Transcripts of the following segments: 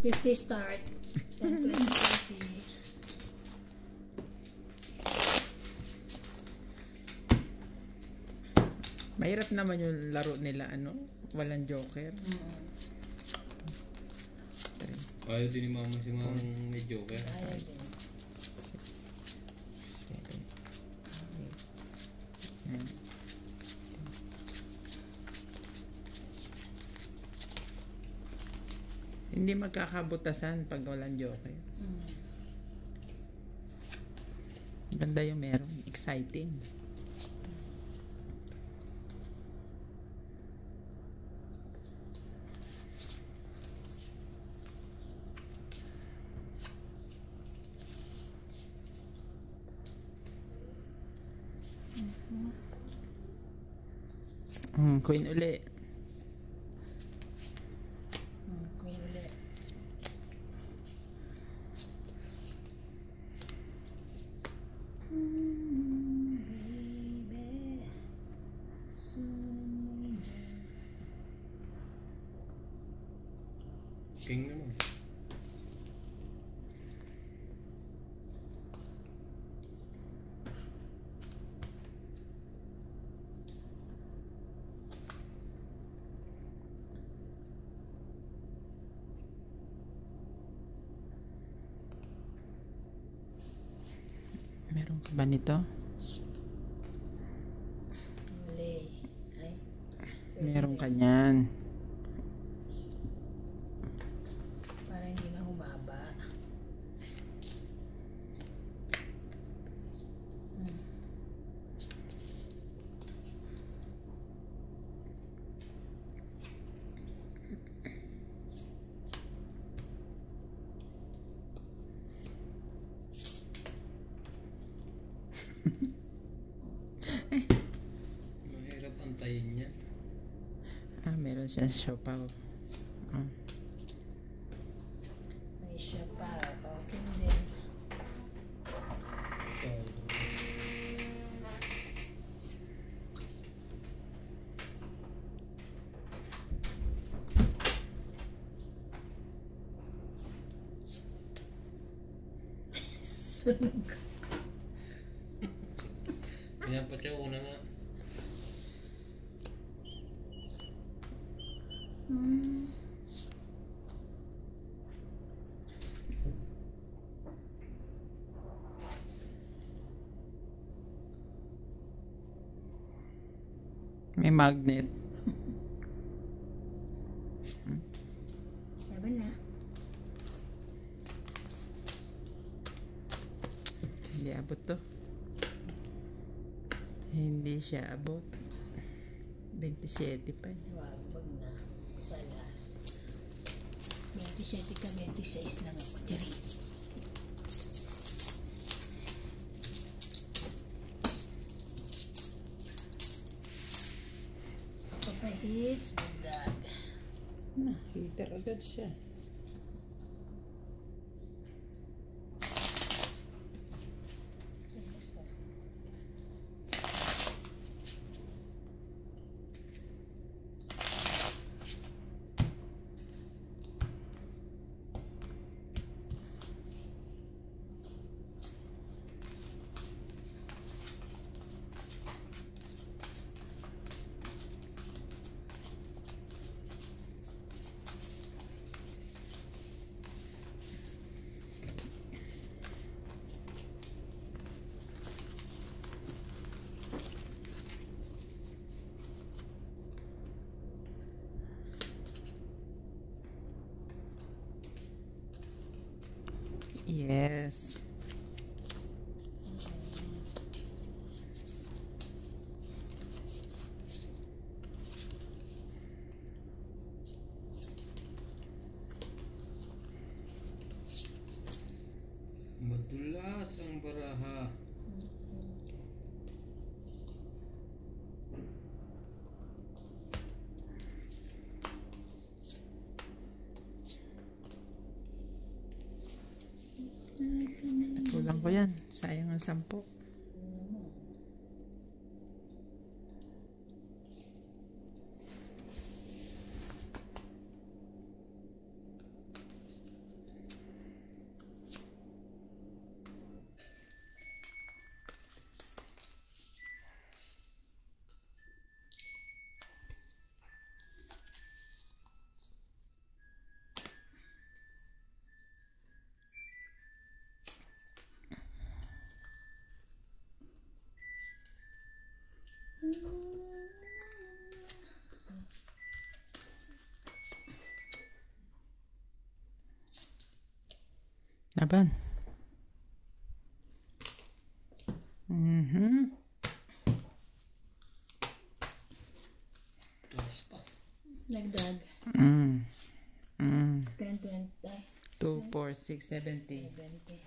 50 start. 10, 20, 30. Mahirap naman yung laro nila, ano? Walang joker. Ayaw din ni mama si Mang may joker. Ayaw din. 7, 8, 9. Hindi magkakabutasan pag walang joker. Ganda yung meron. Exciting. Queen uli. Queen ulit. Baby, soon. King naman. Meron ka ba nito? Mali. Ay. Meron ka niyan. Para hindi na humaba. Mahirap antayin niya. Meron siya siopaw. May siya pa. Okay din. Sunog. Pinapatyaw ko na nga. May magnet. Laban na. Hindi abot to. Hindi siya abot. 27 pa. Wag na. Sa last. 27 ka, 26 lang ako. Diyan. Hits the dog. Heater agad siya. Yes. Madulas ang baraha. Kulang ko yan. Sayang ang 10. Laban. Mhm. Tuwas pa. Nagdag. Mm. Mm. 10, 20, 2, 4, 6, 70. 70.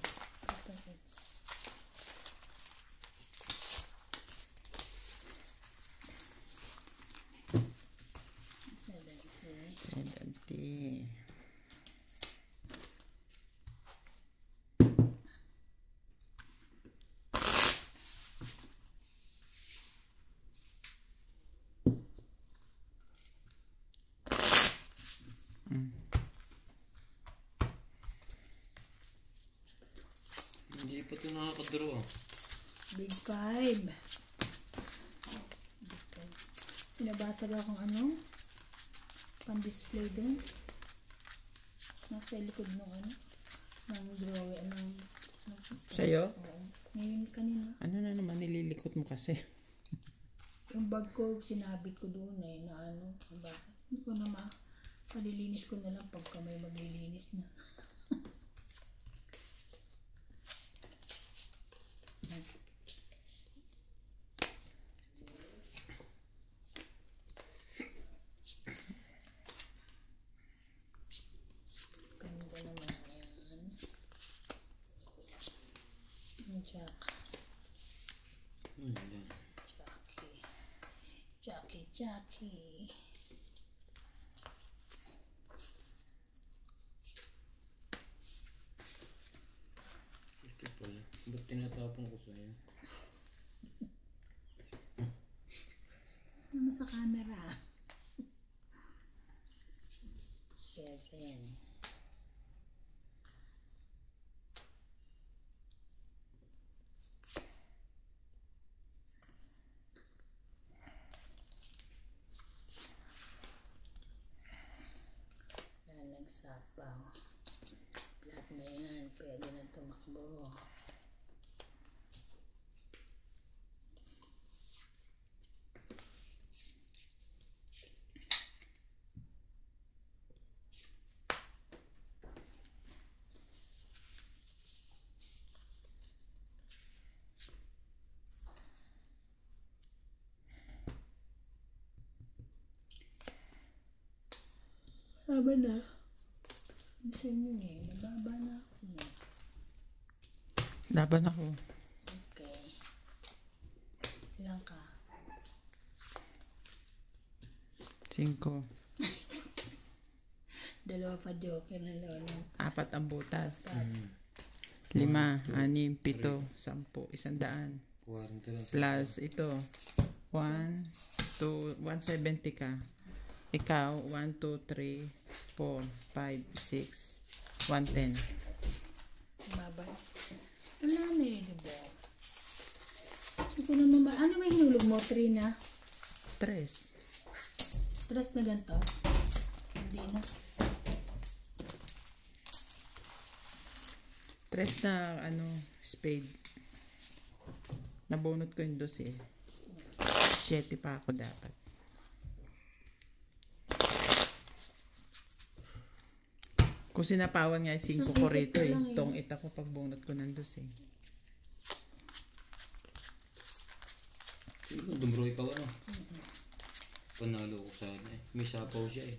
70. Hindi pa ito nakakadraw. Big 5. Pinabasag akong ano, pan-display dun. Nasa likod ng ano, ng drawing, Sa'yo? oo. Ngayon kanina, Ano na naman nililikot mo kasi? yung bag ko, sinabit ko doon na ano, bakit? Hindi ko na palilinis ko na lang pagka may maglilinis na. Ganda naman yan. Yung jack. Yan. Jackie. Ito pala. Ba't tinatapon ko sa'yo? Ano sa camera? 7. Nagsapaw. Lahat na yan. Pwede na tumakbo. Tama na. Gusto nyo eh. Nababa na ako eh. Laban ako. Okay. Ilang ka? 5. Dalawa pa joker na lolo. 4 ang butas. 5, 6, 7, 10, 100. 40 lang. Plus ito. 1, 2, 170 ka. Ikaw, 1, 2, 3, 4, 5, 6, 110. Baba. Wala na eh, diba? Hindi ko naman ba... Ano may hinulog mo? 3 na? 3. 3 na ganito? Hindi na. 3 na ano, spade. Nabunot ko yung 12. 7 pa ako dapat. Kung sinapawan nga yung 5 ko rito eh. Tong ita ko pag bunot ko ng 12. Dumro ikaw ano? Panalo ko sana eh. May sapaw siya eh.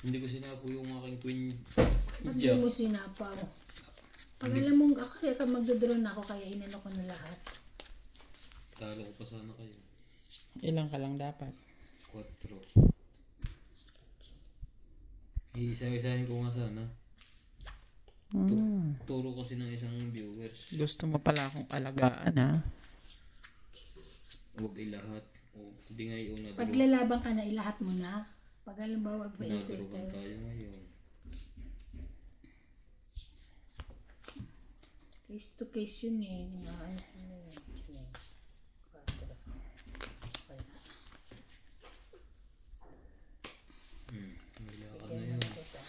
Hindi ko sinapo yung aking queen Ba't di jack. mo sinapaw? Pag alam mong ako, kaya ka magdodraw na ako, kaya inano ko na lahat. Talo ko pa sana kayo. Ilang ka lang dapat. 4. Iisa-isahin ko nga sana. Turo kasi ng isang viewers. Gusto mo pala akong alagaan ha. Huwag ilahat. O, hindi nga yung Pag naduro. lalaban ka na, ilahat mo na. Pag halimbawa, Nadurukan tayo ngayon. case to case yun eh. Ano yun eh. 4. Wala. Wala ka na Bigyan yun. mo kita.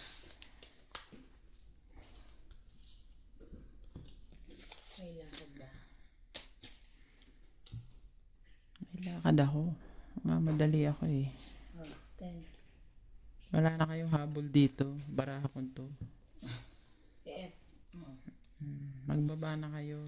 May lakad na. May lakad ako. Madali ako eh. Oh, 10. Wala na kayong habol dito. Baraha ko to. Eh, bumaba na kayo.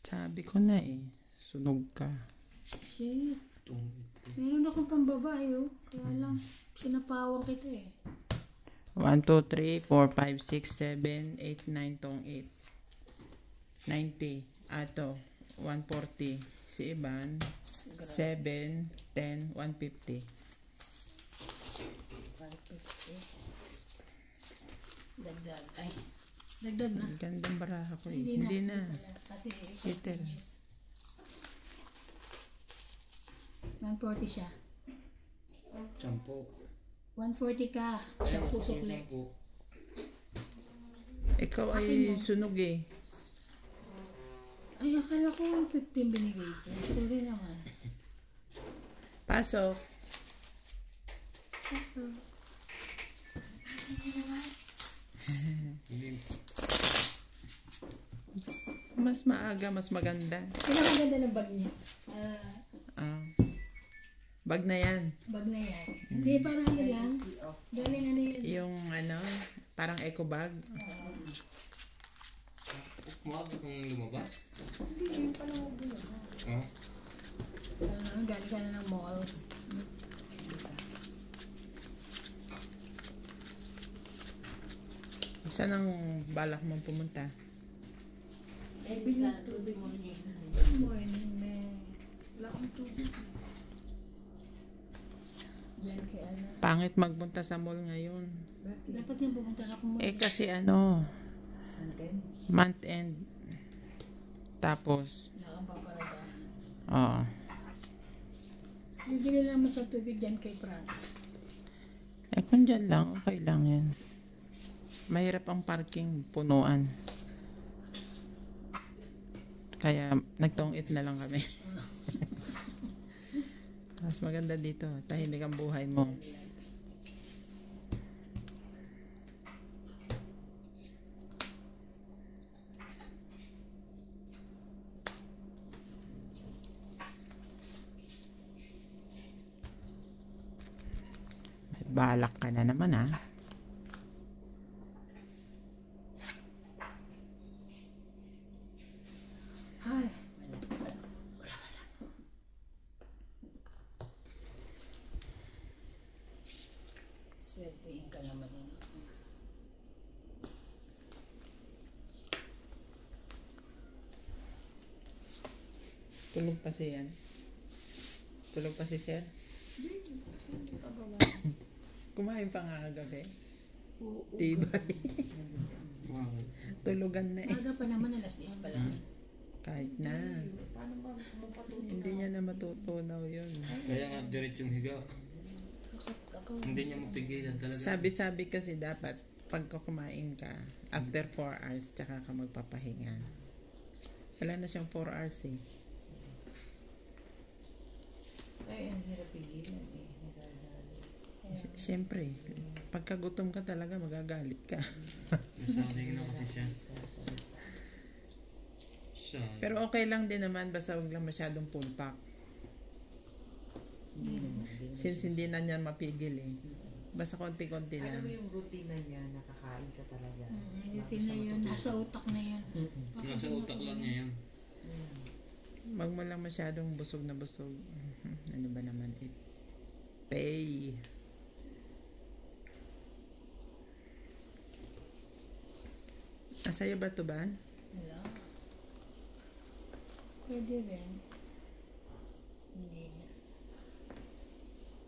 Sabi ko na eh, sunog ka. Shit. Itong, Meron akong pambabae oh. Kaya lang, sinapawang kita eh. 1, 2, 3, 4, 5, 6, 7, 8, 9, tong 8. 90. Ato, 140. Si Iban, 7, 10, 150. 150. Dagdag. Ay, dagdag na. Ang gandang baraha ko eh. Hindi Hindi na. Kasi Peter. 140 siya. 10. 140 ka. Siya pusok ulit. Ikaw Akin ay mo. sunog eh. Ay, akala ko 115 binigay ko. Sorry naman. Pasok. Kaso, Hindi. Mas maaga, mas maganda. pinakaganda ng bag niya. Ah. Bag na yan. Bag na yan. Hindi, parang ano lang. Galing ano yun. Yung ano, parang eco bag. Maaga kang lumabas? Hindi, parang Ha? galing ka na ng mall. Saan ang balak mong pumunta? Morning, may wala akong tubig. Diyan kay ano. Pangit magpunta sa mall ngayon. Dapat yung pumunta na ako mall. Eh kasi ano, month end. Tapos, Wala kang paparada. oo. Bibili lang mo sa tubig dyan kay Franz. Eh kung dyan lang, okay lang yan. Mahirap ang parking, punuan. Kaya nagtong-it na lang kami. Mas maganda dito, tahimik ang buhay mo. Balak ka na naman ha. Ay, swertein ka naman yun. Tulog pa siya yan. Tulog pa si Sir. Kumain pa nga kagabi. Tibay. Bakit? Tulugan na eh. Aga pa naman, alas 10 pa lang. Kahit na. Hindi niya na matutunaw yun. Kaya nga diretsong higa. Hindi niya mapigilan talaga. Sabi-sabi kasi dapat pagka kumain ka, after 4 hours, tsaka ka magpapahinga. Wala na siyang 4 hours eh. Ay, ang hirap pigilan eh. Siyempre, pagka gutom ka talaga, magagalit ka. Nasanay na kasi siya. Pero okay lang din naman, basta huwag lang masyadong full pack. Since hindi na niya mapigil eh. Basta konti-konti Ano lang. yung routine na niya nakakain siya talaga? Routine na yun, nasa utak na yun. Nasa utak lang niya yan. Wag mo lang masyadong busog na busog. Ano ba naman? Pay. Sa'yo ba ito ba? Wala. Pwede rin. Hindi na.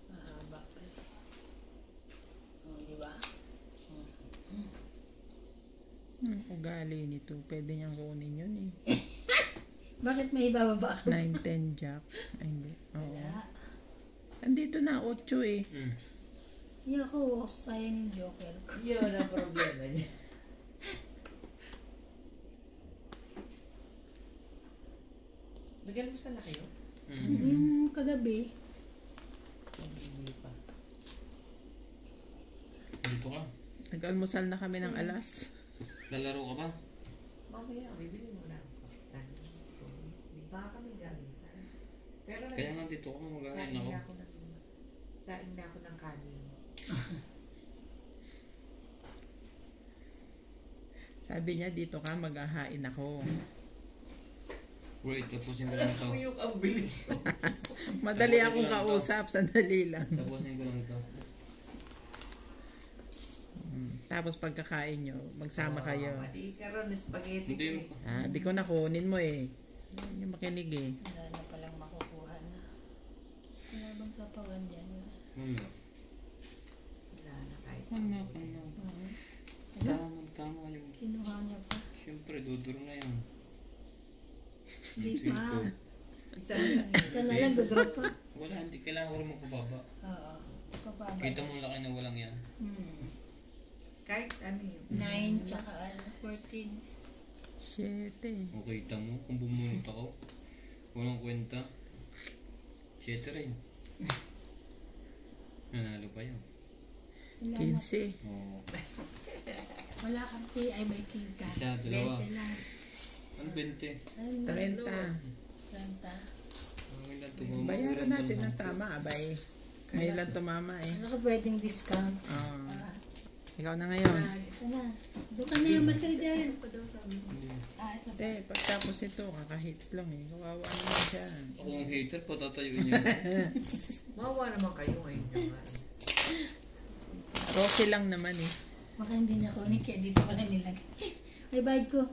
Mahaba pa eh. O, di ba? Ugali nito. Pwede niyang kunin yun eh. Bakit may ibababa ka? 9-10 jack. Ay, hindi. Oo. Wala. Andito na, 8 eh. Hindi ako, sayang yung joker ko. Yun ang problema niya. Nag-almusal na kayo? Yung kagabi, Hindi pa. Dito ka. Nag-almusal na kami ng alas. Lalaro ka ba? Mamaya, bibili mo na ako. Hindi pa kami galing sa... Pero Kaya nga dito ako sa mag-ain ako. hindi ako natulog. Sa Saing na ako ng kanin. Sabi niya, dito ka, maghahain ako. Wait, tapusin ko lang ito. Alam mo yung ang bilis ko. Madali Tapusin akong ko lang to. kausap, sandali lang. Tapusin ko lang ito. Tapos pagkakain nyo, magsama kayo. Mali ka ron, spaghetti. Hindi mo. Sabi ko na kunin mo eh. Hindi yung makinig eh. Wala na palang makukuha na. Wala bang sapawan dyan? Wala. Wala na kahit. Wala. Ayun, Tama yung... kinuha niya pa. Siyempre, duduro na yun. Hindi pa. Isa na. Isa na lang, dudrop pa. Wala, hindi kailangan ko rin magpababa. Oo. Kapaba. Kita mo ang laki na walang yan. Kahit ano yun. 9 tsaka ano, 14. 7. O kita mo, kung bumunot ako, walang kwenta. 7 rin. Nanalo pa yun. Wala na. 15. Oo. Wala kang key, ay may key ka. Isa, dalawa. 20 lang. Ano 20? Ano? 30. 30. Okay lang tumama. Bayaran natin ng tama, abay. Ngayon lang tumama eh. Ano ka pwedeng discount? Oh. Ah, Ikaw na ngayon. ito na. Doon ka na yung mas ka dyan. Hindi. Ito pa. Hindi, pagtapos ito, kaka-hits lang eh. Kawawa naman siya. Ako ang hater, patatayuin niya. Mawa naman kayo ngayon naman. Rocky lang naman eh. Baka hindi niya kunin, kaya dito ko na nilagay. Ay, bayad ko.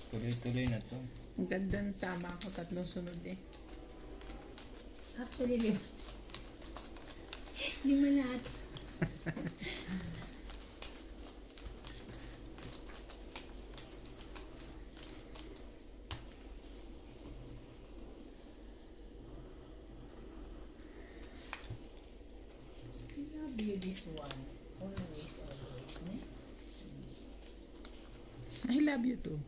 Tuloy-tuloy na to. Ang ganda ng tama ako, 3 sunod eh. Actually, 5. 5 na ata. I love you this one. Always, always. Ne? I love you too.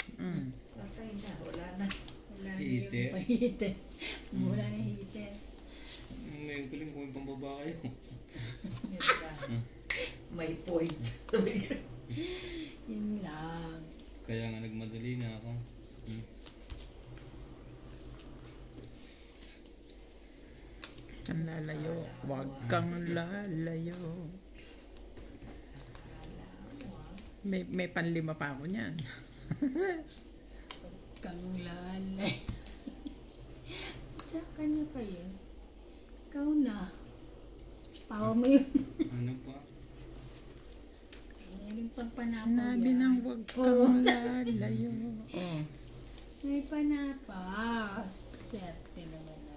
Patay na, wala na. Wala na Heater. yung pahitin. Wala na heater. Ngayon ko lang kung yung pambaba kayo. May point. Yun lang. Kaya nga nagmadali na ako. Ang lalayo. Huwag kang lalayo. May panlima pa ako niyan. Kang lalay. Tsaka niya pa yun. Ikaw na. Pawa mo yun. Ano pa? Meron pang panapaw Sinabi yan. ng huwag kang lalayo. Oh. May panapaw. Swerte naman na.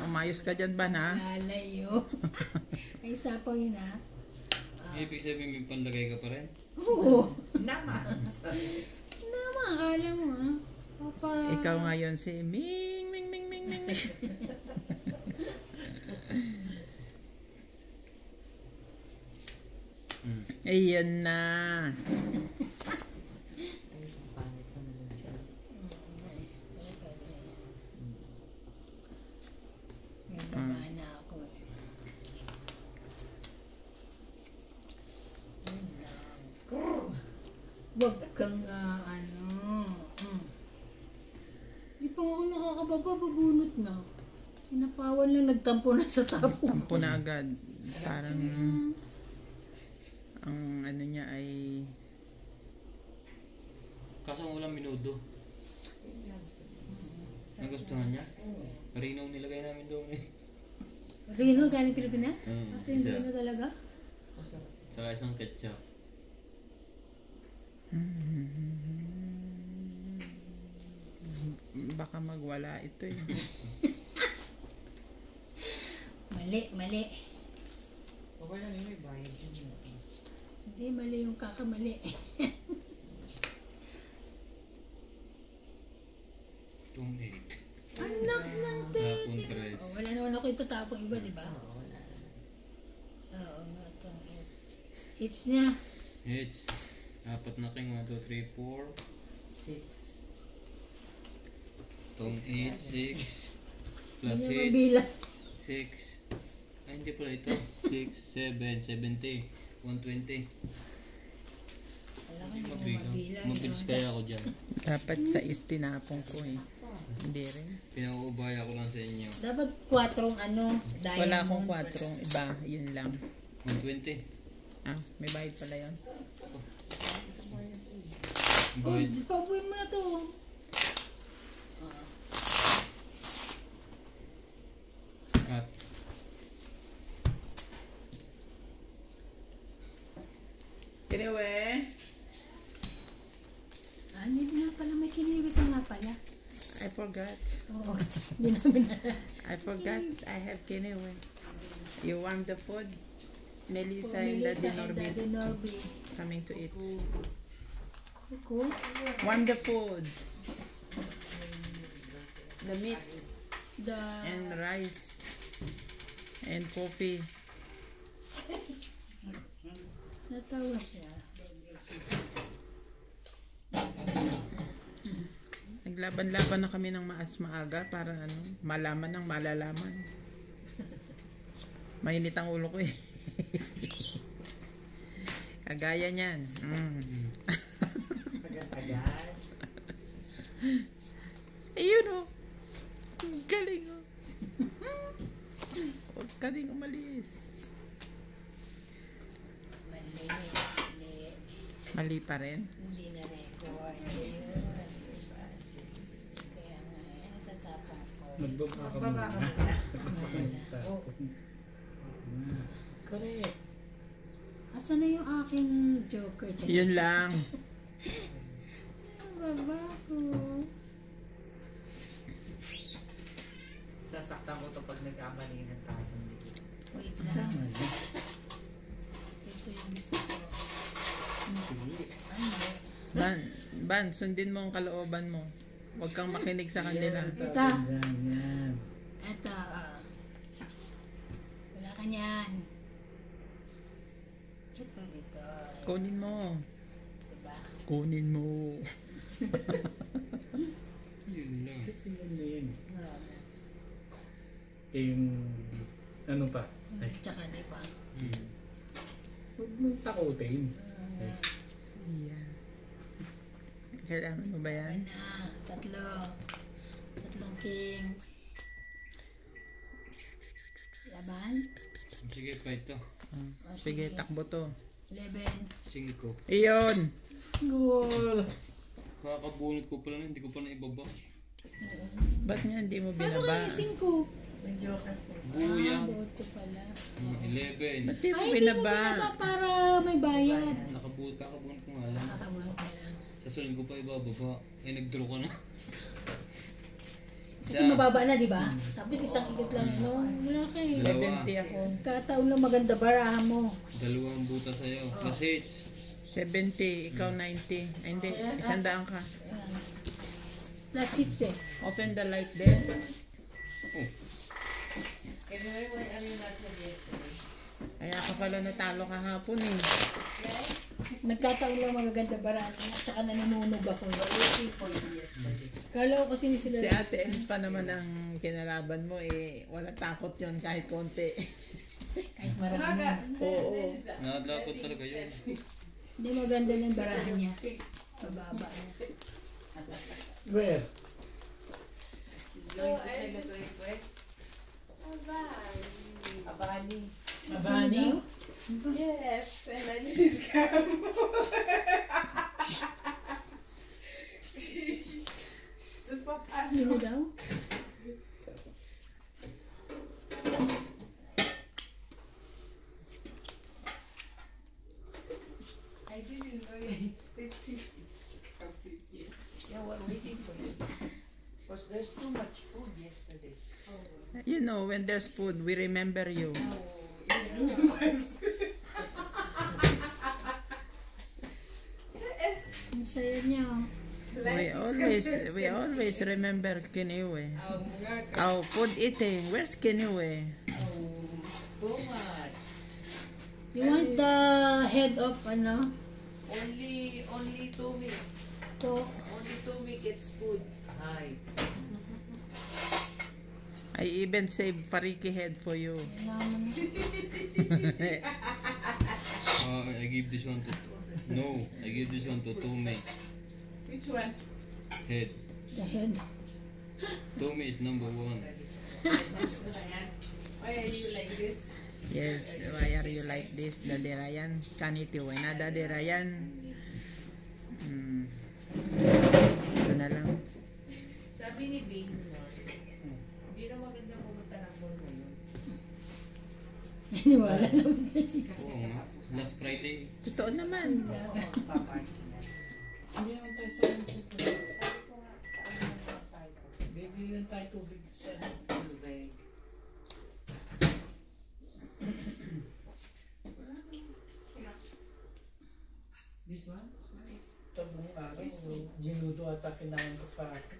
Umayos ka dyan ba na? Lalayo. Ay, sapaw yun ha. Ibig sabihin may panlagay ka pa rin? Oo. Naman. Sabi. Naman, akala mo ha. Papa. Ikaw ngayon si Ming, Ming, Ming, Ming, Ming, Ming. Ayan na. Ay, ang pangit ko naman siya. May baba na ako eh. Yun lang. Huwag kang ano. Di pa ako nakakababa, babunot na. Sinapawan lang, nagtampo na sa tapo. Tampo na agad. Parang ang ano niya ay Kaso walang minudo. Yun lang sabi. Nagustuhan niya? Rino nilagay namin doon eh. Rino, galing Pilipinas? Kasi hindi isa. na talaga. Masarap. Saka isang ketchup. baka magwala ito eh. Mali. Okay lang yun, may bayad yun. Hindi, mali yung kakamali. Itong 8. Anak ng Hapon tete. tres. Oh, wala naman ako itatapong iba, di ba? Oo, wala na. Oo, nga itong hits niya. Hits. Apat na king. 1, 2, 3, 4. 6. Itong 8, 6. Plus Hindi niya 8. mabilang. 6. Ay, hindi pala ito. 6, 7, 70. 120. Wala ka Hindi hindi mo mabilang. mabilang. Mabilis no? kaya ako dyan. Dapat sa istinapong ko eh. Hindi rin. Pinauubaya ko lang sa inyo. Dapat 4 ano, diamond. Wala akong 4. Iba, yun lang. 120. Ah, may bayad pala yun. Oh, Bayad. paubuin mo na to. Cut. Kiniwe? Hindi na pala may kiniwi ka nga pala. I forgot. Oo, hindi namin na. I forgot. I have kiniwe. You warm the food? Melissa and Daddy Norbit Norby. coming to eat. Ako? Warm the food. The meat The... and rice and coffee. Natawa siya. Naglaban-laban na kami ng maaga para ano, malaman ng malalaman. Mainit ang ulo ko eh. Kagaya niyan. Ayun o. Galing o. Huwag ka din umalis. Mali. Mali pa rin. Hindi na record. Ayun. Kaya nga, natatapang ko. Magbaba ka muna. Correct. Asan na yung aking joker? Yun lang. Baba ko. Sasaktan ko to pag nagkamali ng tapon dito. Wait lang. Ito yung gusto ko. Ano? Ban, sundin mo ang kalooban mo. Huwag kang makinig sa kanila. Ito. Ito. Wala ka niyan. Ito dito. Kunin mo. Diba? Kunin mo. Yun lang. Kasi yun na yun. Wala. Eh, yung ano pa? Ay, Tsaka diba? huwag mong takutin. Yeah. Kailangan mo ba yan? Na. Tatlong king. Laban. Sige pa ito. Sige, takbo to. 11. 5. Iyon! Goal! Kakabunot ko pala na, hindi ko pa na ibaba. Ba't nga hindi mo Paano binaba? kayo 5? Buyang. Buot ko pala. 11. Ba't di mo Ay, hindi mo binaba? binaba para may bayad. Kakabunot ko nga lang. Nakakabunot mo lang. Sa sunod ko pa ibababa. Eh, nag-draw ka na. Kasi mababa na, di ba? Tapos isang ikot lang yun. No? Wala kayo. 70 ako. Kataon lang maganda baraha mo. Dalawang buta sa'yo. Plus hits. 70, ikaw 90. Ay, hindi, 100 ka. Ayan. Plus hits eh. Open the light there. Kaya ka pala natalo kahapon eh. Nagkataon lang magaganda baraha mo. At saka nananunog ako. Kala ko kasi ni sila. Si Ate Ems pa naman ang kinalaban mo eh. Walang takot yon kahit konti. Kahit marami. Oo. Nakadlapot talaga yun. Hindi maganda lang barahan niya. Pababa niya. Where? Abani. Abani? Yes, and I didn't come. Super fast. Sino daw? I didn't know it's 50. Yeah, we're waiting for you. Because there's too much food yesterday. You know, when there's food, we remember you. Ang saya niya. Oh. We always remember Kiniwe. Oh, food eating. Where's Kiniwe? Too much. You want the head of ano? Only Tommy. Pork. Only Tommy gets food. Hi. I even saved Pariki head for you. Yan naman. I give this one to... No, I give this one to Tume. Which one? Head. The head. Tommy is number 1. Why are you like this? Yes, why are you like this, Daddy Ryan? Kaniti, why na, Daddy Ryan? Ito na lang. Sabi ni Bing, hindi na maganda pumunta ng mall ngayon. Naniwala naman siya. Oo nga. Last Friday. Totoo naman. Paparty na. Hindi naman tayo sa mga Sabi ko nga, saan naman tayo? bibili lang tayo tubig sa Tubig. this one. Tabong araw, ginuto ata kinain ko pa ako.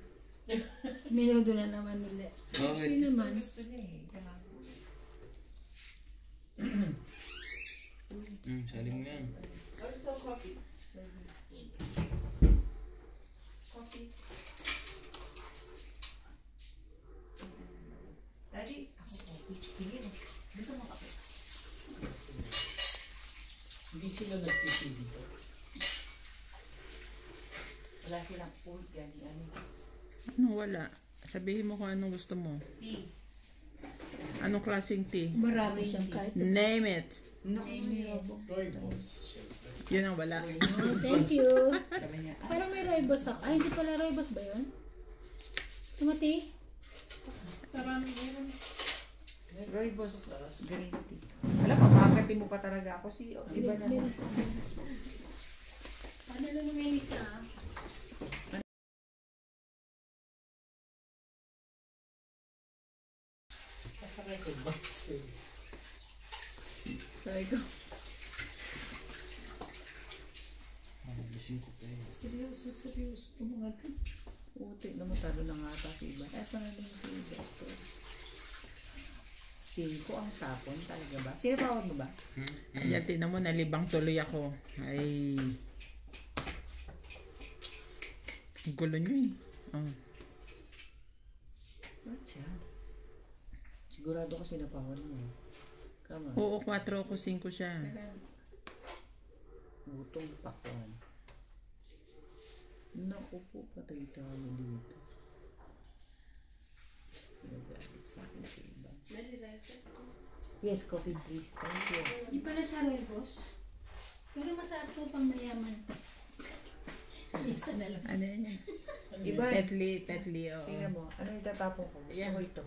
Minudo na naman ulit. Bakit? Sino naman? Gusto niya eh. Kahapon. Sali mo yan. Also coffee. Coffee. Daddy, ako coffee. Sige mo. Gusto mo kape? Hindi sila nagtisi dito. Wala silang food yan. Ano, wala. Sabihin mo kung anong gusto mo. Tea. Anong klaseng tea? Marami siyang kahit. Name it. No. Rooibos. Yun ang wala. Oh, thank you. Sabi niya, Pero may rooibos ako. Ay, hindi pala rooibos ba yun? Tumati? Marami meron. rooibos green tea. Alam mo, makakatin mo pa talaga ako. Iba na. Ano lang ng Melissa? Sasakay ko ba? Try ko. Gising ko pa eh. Seryoso. Ito mga ito. Puti na matalo na nga ata si Iba. Eto na din si Iba. 5 ang tapon talaga ba? Sinapawag mo ba? Ayan, tinan mo, nalibang tuloy ako. Ay. Ang gulo nyo eh. Oh. What siya? Sigurado ko sinapawag mo. Come on. Oo, 4 ako, 5 siya. Butong pakwan. Naku po, patay tayo dito. Nagalit sa akin si Iba. Melissa, set ko. Yes, coffee please. Thank you. Hindi pala siya rooibos. Pero masarap to pang mayaman. Isa na lang. Ano yan? Iba, Petli, oo. tingnan mo. Ano itatapon ko? Gusto Yan. ko ito.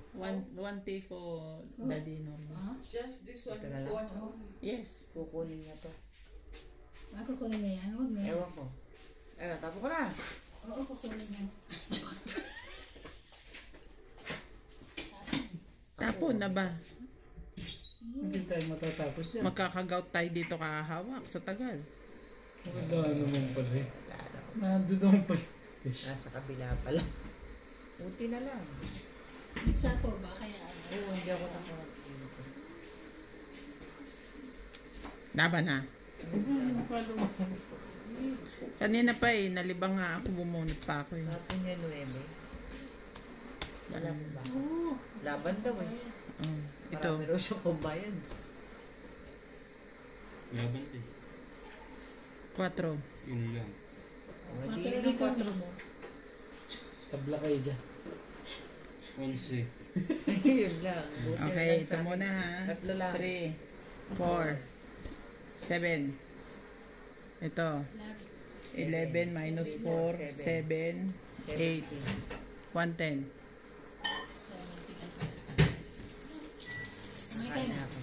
One tea for Daddy normal. Ah, Just this one Ito na lang. photo. Yes. Kukunin niya to. ako kunin na yan. Huwag na yan. Ewan ko. Ayun, tapon ko na. Oo, kukunin yan. Tapon na ba? Hindi tayo matatapos yan. Magkakagout tayo dito kahawak sa tagal. Maganda naman pala eh. Wala na. Nandun naman pala. Nasa kabila pala. Buti na lang. Nagsato ba? Kaya ano? Oo, hindi ako nakakita. Laban na. Kanina pa eh, nalibang nga ako, bumunot pa ako eh. Tapon niya 9. Alam mo ba? Oo. Laban daw eh. Oh, ito. Marami raw siyang kumbayan. Laban din. 4. Yun lang. Hindi Matulog ng ikaw 4 na. mo. Tabla kayo dyan. 11. Yun lang. Buti Okay, lang ito sa akin. muna ha. Tatlo lang. 3, 4, 7. Ito. 11 minus 4, 7, 8, 110. May ka na. Kain na ako.